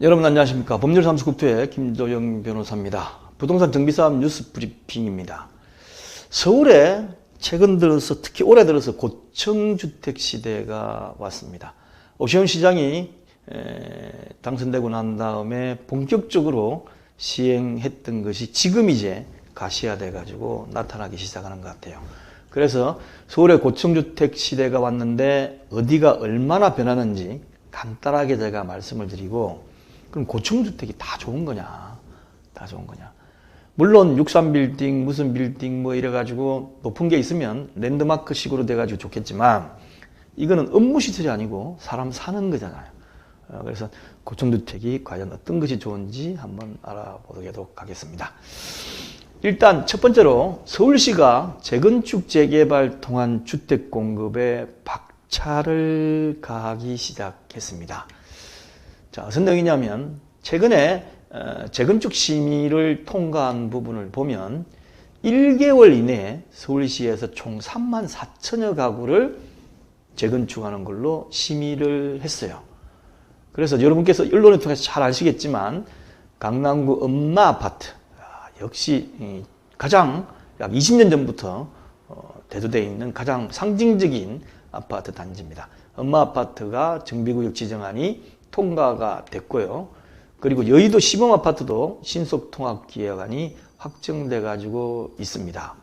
여러분 안녕하십니까. 법률사무소국토의 김도영 변호사입니다. 부동산 정비사업 뉴스 브리핑입니다. 서울에 최근 들어서 특히 올해 들어서 고층주택 시대가 왔습니다. 오세훈 시장이 당선되고 난 다음에 본격적으로 시행했던 것이 지금 이제 가시화돼 가지고 나타나기 시작하는 것 같아요. 그래서 서울의 고층주택 시대가 왔는데 어디가 얼마나 변하는지 간단하게 제가 말씀을 드리고, 그럼 고층주택이 다 좋은 거냐? 다 좋은 거냐? 물론 63빌딩 무슨 빌딩 뭐 이래가지고 높은 게 있으면 랜드마크식으로 돼가지고 좋겠지만, 이거는 업무시설이 아니고 사람 사는 거잖아요. 그래서 고층주택이 과연 어떤 것이 좋은지 한번 알아보도록 하겠습니다. 일단 첫 번째로 서울시가 재건축 재개발 통한 주택 공급에 박차를 가하기 시작했습니다. 자, 어떤 내용이냐면 최근에 재건축 심의를 통과한 부분을 보면 1개월 이내에 서울시에서 총 3만 4천여 가구를 재건축하는 걸로 심의를 했어요. 그래서 여러분께서 언론을 통해서 잘 아시겠지만 강남구 엄마아파트, 역시 가장 약 20년 전부터 대두되어 있는 가장 상징적인 아파트 단지입니다. 엄마아파트가 정비구역 지정안이 통과가 됐고요. 그리고 여의도 시범아파트도 신속통합기획안이 확정돼 가지고 있습니다.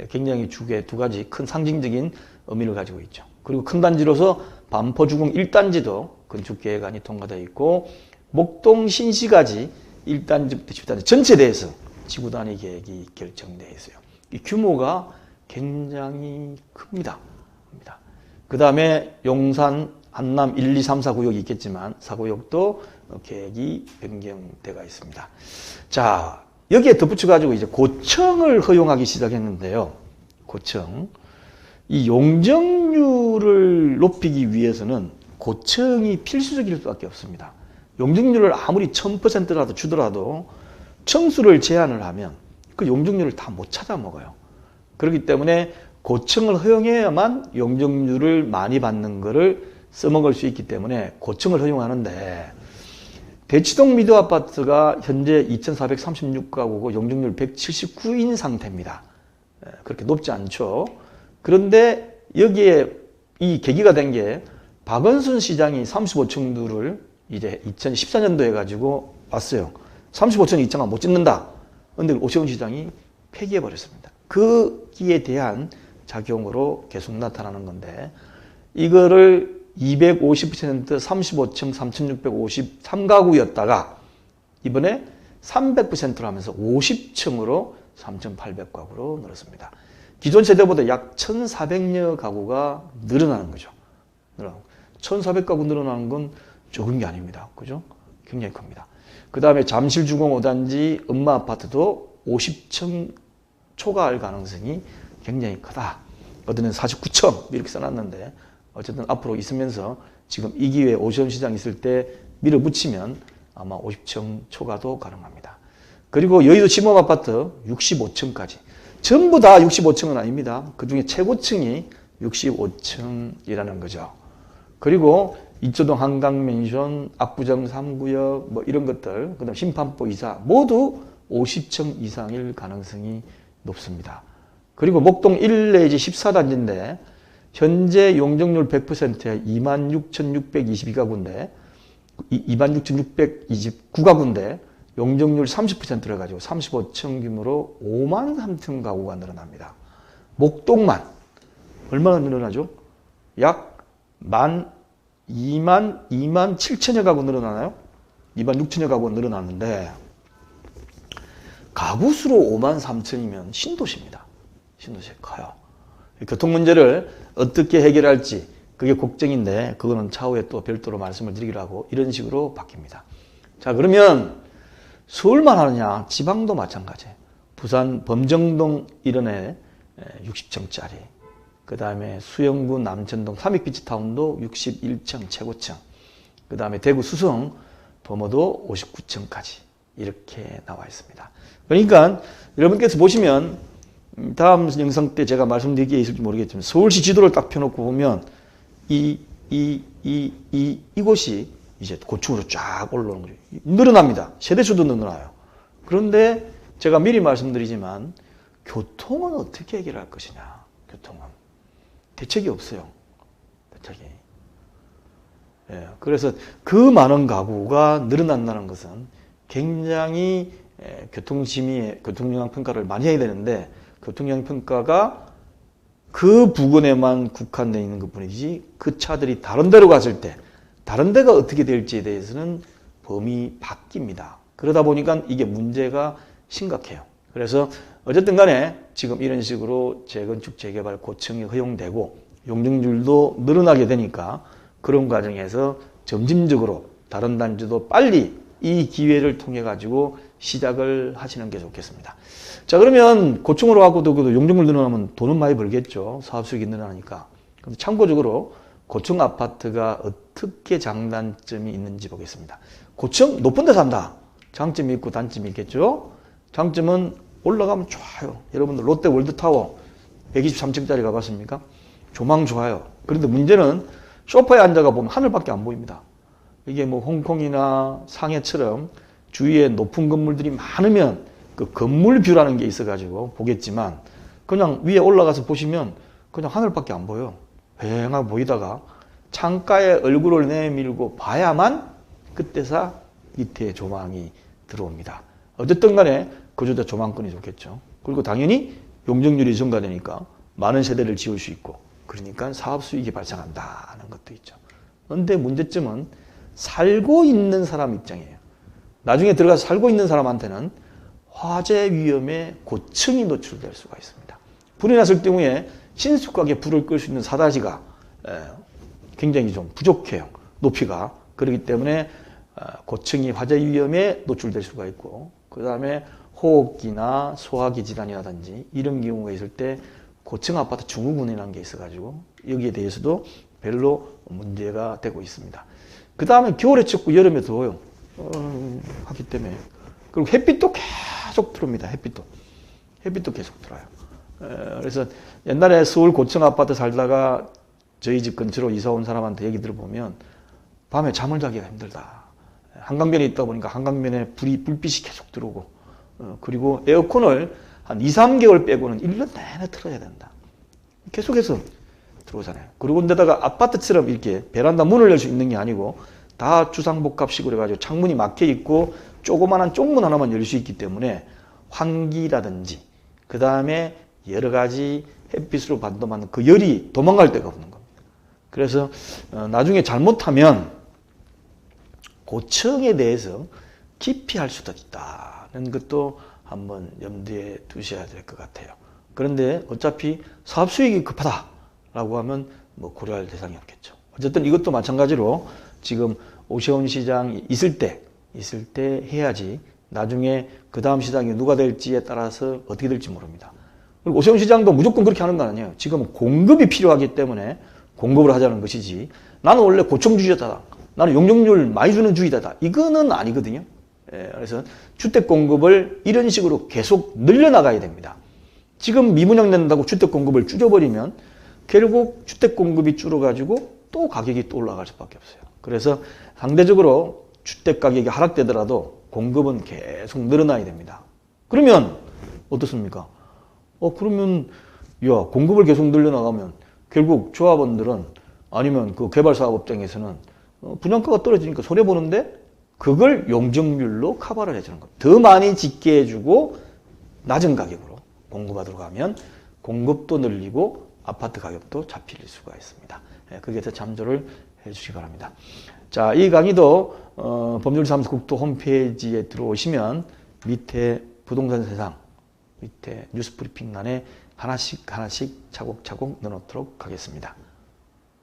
굉장히 두 가지 큰 상징적인 의미를 가지고 있죠. 그리고 큰 단지로서 반포주공 1단지도 건축계획안이 통과되어 있고, 목동 신시가지 1단지부터 10단지 전체에 대해서 지구단위 계획이 결정되어 있어요. 이 규모가 굉장히 큽니다. 그 다음에 용산, 한남 1, 2, 3, 4 구역이 있겠지만 4구역도 계획이 변경되어 있습니다. 자, 여기에 덧붙여가지고 이제 고층을 허용하기 시작했는데요. 고층. 이 용적률을 높이기 위해서는 고층이 필수적일 수밖에 없습니다. 용적률을 아무리 1000%라도 주더라도 층수를 제한을 하면 그 용적률을 다 못 찾아 먹어요. 그렇기 때문에 고층을 허용해야만 용적률을 많이 받는 것을 써먹을 수 있기 때문에 고층을 허용하는데, 대치동 미드아파트가 현재 2436가구고 용적률 179인 상태입니다. 그렇게 높지 않죠. 그런데 여기에 이 계기가 된 게 박원순 시장이 35층들을 이제 2014년도에 해가지고 왔어요. 35층 이상은 못 짓는다. 그런데 오세훈 시장이 폐기해버렸습니다. 거기에 대한 작용으로 계속 나타나는 건데, 이거를 250% 35층 3653가구였다가 이번에 300%로 하면서 50층으로 3800가구로 늘었습니다. 기존 세대보다 약 1400여 가구가 늘어나는 거죠. 1400가구 늘어나는 건 적은 게 아닙니다. 그죠? 굉장히 큽니다. 그 다음에 잠실주공 5단지 엄마아파트도 50층 초과할 가능성이 굉장히 크다. 어디는 49층 이렇게 써놨는데, 어쨌든 앞으로 있으면서 지금 이 기회에 오세훈 시장 있을 때 밀어붙이면 아마 50층 초과도 가능합니다. 그리고 여의도 시범아파트 65층까지. 전부 다 65층은 아닙니다. 그 중에 최고층이 65층이라는 거죠. 그리고 이초동 한강맨션, 압구정 3구역 뭐 이런 것들, 그 다음 심판보 이사 모두 50층 이상일 가능성이 높습니다. 그리고 목동 1 내지 14단지인데 현재 용적률 100%에 26,622가구인데 26,629가구인데 용적률 30%를 가지고 35층 규모로 5만 3천 가구가 늘어납니다. 목동만 얼마나 늘어나죠? 약 2만 7천여 가구 늘어나나요? 2만 6천여 가구가 늘어났는데 가구 수로 5만 3천이면 신도시입니다. 신도시 커요. 교통 문제를 어떻게 해결할지 그게 걱정인데, 그거는 차후에 또 별도로 말씀을 드리기로 하고 이런 식으로 바뀝니다. 자, 그러면 서울만 하느냐? 지방도 마찬가지예요. 부산 범정동 이런에 60층짜리, 그 다음에 수영구 남천동 삼익비치타운도 61층 최고층, 그 다음에 대구 수성 범어도 59층까지 이렇게 나와 있습니다. 그러니까 여러분께서 보시면 다음 영상 때 제가 말씀드릴 게 있을지 모르겠지만 서울시 지도를 딱 펴놓고 보면 이곳이 이제 고층으로 쫙 올라오는 거죠. 늘어납니다. 세대수도 늘어나요. 그런데 제가 미리 말씀드리지만 교통은 어떻게 해결할 것이냐. 교통은 대책이 없어요. 대책이. 예, 그래서 그 많은 가구가 늘어난다는 것은 굉장히 교통영향 평가를 많이 해야 되는데 교통영향 평가가 그 부근에만 국한되어 있는 것 뿐이지 그 차들이 다른 데로 갔을 때 다른 데가 어떻게 될지에 대해서는 범위 바뀝니다. 그러다 보니까 이게 문제가 심각해요. 그래서 어쨌든 간에 지금 이런 식으로 재건축, 재개발, 고층이 허용되고 용적률도 늘어나게 되니까 그런 과정에서 점진적으로 다른 단지도 빨리 이 기회를 통해 가지고 시작을 하시는 게 좋겠습니다. 자, 그러면 고층으로 하고도 용적률 늘어나면 돈은 많이 벌겠죠. 사업 수익이 늘어나니까. 그런데 참고적으로 고층 아파트가 어떻게 장단점이 있는지 보겠습니다. 고층 높은 데 산다. 장점이 있고 단점이 있겠죠. 장점은 올라가면 좋아요. 여러분들 롯데 월드타워 123층짜리 가봤습니까? 조망 좋아요. 그런데 문제는 소파에 앉아가 보면 하늘밖에 안 보입니다. 이게 뭐 홍콩이나 상해처럼 주위에 높은 건물들이 많으면 그 건물 뷰라는 게 있어가지고 보겠지만 그냥 위에 올라가서 보시면 그냥 하늘밖에 안 보여요. 휑하게 보이다가 창가에 얼굴을 내밀고 봐야만 그때서 밑에 조망이 들어옵니다. 어쨌든 간에 그저다 조망권이 좋겠죠. 그리고 당연히 용적률이 증가되니까 많은 세대를 지을 수 있고 그러니까 사업 수익이 발생한다는 것도 있죠. 그런데 문제점은 살고 있는 사람 입장이에요. 나중에 들어가서 살고 있는 사람한테는 화재 위험에 고층이 노출될 수가 있습니다. 불이 났을 경우에 신속하게 불을 끌 수 있는 사다지가 굉장히 좀 부족해요. 높이가. 그렇기 때문에 고층이 화재 위험에 노출될 수가 있고 그 다음에 호흡기나 소화기 질환이라든지 이런 경우가 있을 때 고층 아파트 증후군이라는 게 있어가지고 여기에 대해서도 별로 문제가 되고 있습니다. 그 다음에 겨울에 춥고 여름에 더워요. 하기 때문에. 그리고 햇빛도 계속 들어옵니다. 햇빛도 계속 들어와요. 그래서 옛날에 서울 고층 아파트 살다가 저희 집 근처로 이사 온 사람한테 얘기 들어보면 밤에 잠을 자기가 힘들다. 한강변에 있다 보니까 한강변에 불빛이 계속 들어오고 그리고 에어컨을 한 2, 3개월 빼고는 1년 내내 틀어야 된다. 계속해서 들어오잖아요. 그리고 데다가 아파트처럼 이렇게 베란다 문을 열 수 있는 게 아니고 다 주상복합식으로 해가지고 창문이 막혀 있고 조그마한 쪽문 하나만 열 수 있기 때문에 환기라든지 그 다음에 여러 가지 햇빛으로 반도받는 그 열이 도망갈 데가 없는 겁니다. 그래서 나중에 잘못하면 고층에 대해서 기피할 수도 있다는 것도 한번 염두에 두셔야 될 것 같아요. 그런데 어차피 사업 수익이 급하다라고 하면 뭐 고려할 대상이 없겠죠. 어쨌든 이것도 마찬가지로 지금 오세훈 시장이 있을 때 해야지 나중에 그 다음 시장이 누가 될지에 따라서 어떻게 될지 모릅니다. 그리고 오세훈 시장도 무조건 그렇게 하는 거 아니에요. 지금은 공급이 필요하기 때문에 공급을 하자는 것이지 나는 원래 고층주의자다. 나는 용적률 많이 주는 주의자다. 이거는 아니거든요. 그래서 주택 공급을 이런 식으로 계속 늘려나가야 됩니다. 지금 미분양된다고 주택 공급을 줄여버리면 결국 주택 공급이 줄어가지고 또 가격이 또 올라갈 수밖에 없어요. 그래서 상대적으로 주택 가격이 하락되더라도 공급은 계속 늘어나야 됩니다. 그러면 어떻습니까? 그러면 공급을 계속 늘려나가면 결국 조합원들은 아니면 그 개발사업장에서는 분양가가 떨어지니까 손해보는데 그걸 용적률로 커버를 해주는 겁니다. 더 많이 짓게 해주고 낮은 가격으로 공급하도록 하면 공급도 늘리고 아파트 가격도 잡힐 수가 있습니다. 거기에서 참조를 해주시기 바랍니다. 자, 이 강의도 법률사무소 국토 홈페이지에 들어오시면 밑에 부동산 세상 밑에 뉴스 브리핑란에 하나씩 차곡차곡 넣어놓도록 하겠습니다.